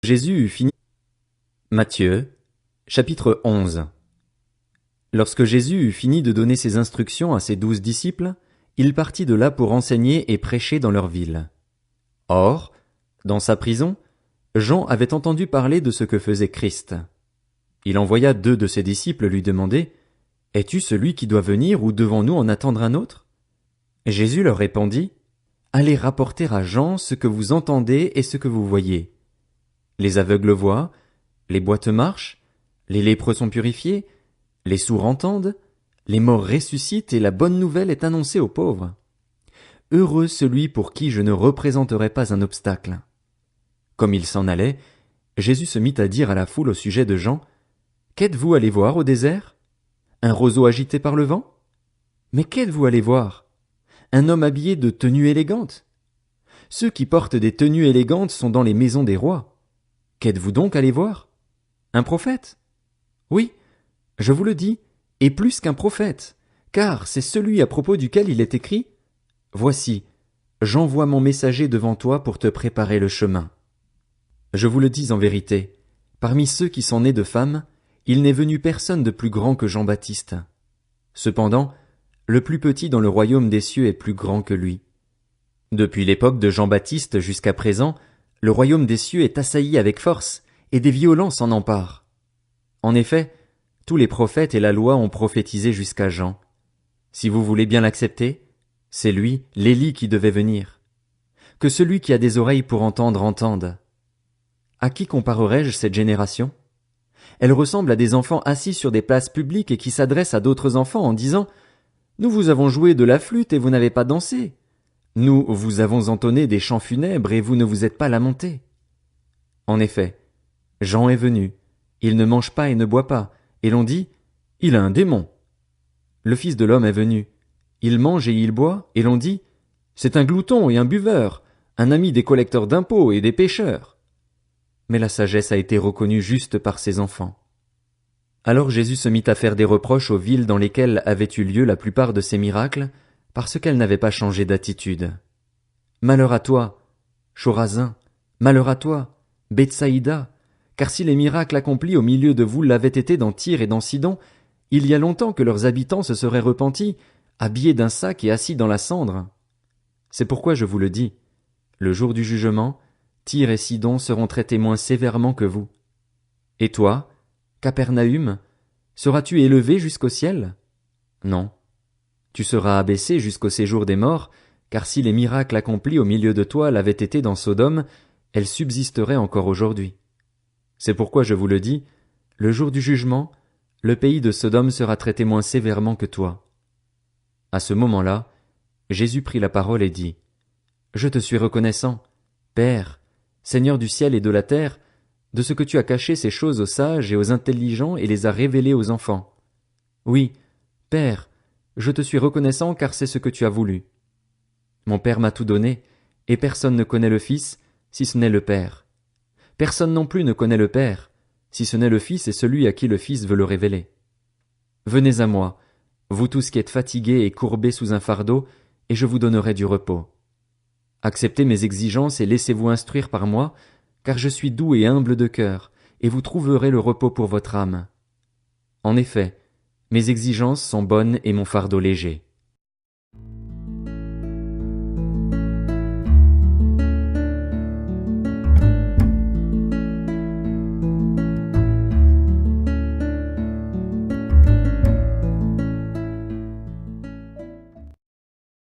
Jésus eut fini. Matthieu, chapitre 11. Lorsque Jésus eut fini de donner ses instructions à ses 12 disciples, il partit de là pour enseigner et prêcher dans leur ville. Or, dans sa prison, Jean avait entendu parler de ce que faisait Christ. Il envoya 2 de ses disciples lui demander: « Es-tu celui qui doit venir ou devons-nous en attendre un autre ?» Jésus leur répondit: « Allez rapporter à Jean ce que vous entendez et ce que vous voyez. Les aveugles voient, les boîtes marchent, les lépreux sont purifiés, les sourds entendent, les morts ressuscitent et la bonne nouvelle est annoncée aux pauvres. Heureux celui pour qui je ne représenterai pas un obstacle. » Comme il s'en allait, Jésus se mit à dire à la foule au sujet de Jean: « Qu'êtes-vous allé voir au désert? Un roseau agité par le vent? Mais qu'êtes-vous allé voir? Un homme habillé de tenues élégantes? Ceux qui portent des tenues élégantes sont dans les maisons des rois. Qu'êtes-vous donc allé voir? Un prophète? Oui, je vous le dis, et plus qu'un prophète, car c'est celui à propos duquel il est écrit: « Voici, j'envoie mon messager devant toi pour te préparer le chemin. » Je vous le dis en vérité, parmi ceux qui sont nés de femmes, il n'est venu personne de plus grand que Jean-Baptiste. Cependant, le plus petit dans le royaume des cieux est plus grand que lui. Depuis l'époque de Jean-Baptiste jusqu'à présent, le royaume des cieux est assailli avec force, et des violents s'en emparent. En effet, tous les prophètes et la loi ont prophétisé jusqu'à Jean. Si vous voulez bien l'accepter, c'est lui, l'Élie, qui devait venir. Que celui qui a des oreilles pour entendre entende. À qui comparerai-je cette génération? Elle ressemble à des enfants assis sur des places publiques et qui s'adressent à d'autres enfants en disant: « Nous vous avons joué de la flûte et vous n'avez pas dansé. Nous vous avons entonné des chants funèbres et vous ne vous êtes pas lamentés. » En effet, Jean est venu, il ne mange pas et ne boit pas, et l'on dit: « Il a un démon. » Le Fils de l'homme est venu, il mange et il boit, et l'on dit: « C'est un glouton et un buveur, un ami des collecteurs d'impôts et des pécheurs. » Mais la sagesse a été reconnue juste par ses enfants. Alors Jésus se mit à faire des reproches aux villes dans lesquelles avaient eu lieu la plupart de ces miracles, parce qu'elles n'avaient pas changé d'attitude. Malheur à toi, Chorazin, malheur à toi, Bethsaïda, car si les miracles accomplis au milieu de vous l'avaient été dans Tyr et dans Sidon, il y a longtemps que leurs habitants se seraient repentis, habillés d'un sac et assis dans la cendre. C'est pourquoi je vous le dis, le jour du jugement, Tyr et Sidon seront traités moins sévèrement que vous. Et toi, Capernaüm, seras-tu élevé jusqu'au ciel? Non. Tu seras abaissé jusqu'au séjour des morts, car si les miracles accomplis au milieu de toi l'avaient été dans Sodome, elles subsisteraient encore aujourd'hui. C'est pourquoi je vous le dis, le jour du jugement, le pays de Sodome sera traité moins sévèrement que toi. À ce moment-là, Jésus prit la parole et dit: « Je te suis reconnaissant, Père, Seigneur du ciel et de la terre, de ce que tu as caché ces choses aux sages et aux intelligents et les as révélées aux enfants. Oui, Père, je te suis reconnaissant car c'est ce que tu as voulu. Mon Père m'a tout donné, et personne ne connaît le Fils, si ce n'est le Père. Personne non plus ne connaît le Père, si ce n'est le Fils et celui à qui le Fils veut le révéler. Venez à moi, vous tous qui êtes fatigués et courbés sous un fardeau, et je vous donnerai du repos. Acceptez mes exigences et laissez-vous instruire par moi, car je suis doux et humble de cœur, et vous trouverez le repos pour votre âme. En effet, mes exigences sont bonnes et mon fardeau léger. »